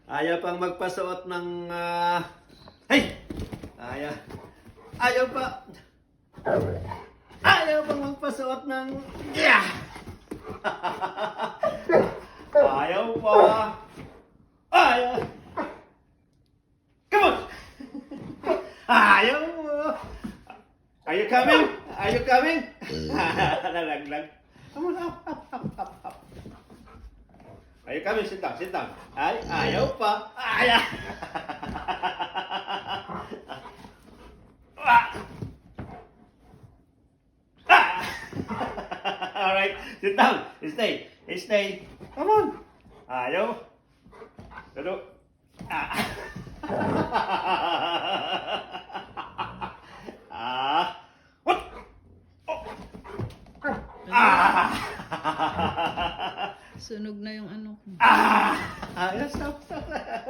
Ayaw pang magpasuot ng... Ay! Ayaw pa. Ayaw pang magpasuot ng... Yeah! Ayaw pa. Ayaw. Come on! Ayaw mo. Are you coming? Are you coming? Nalaglag. Come on, up. Are you coming? Sit down, sit down. Ay, ayaw pa. Ayaw. Alright, sit down. Stay. Come on. Ayaw. Pero, what? Sunog na yung ano ko. Stop.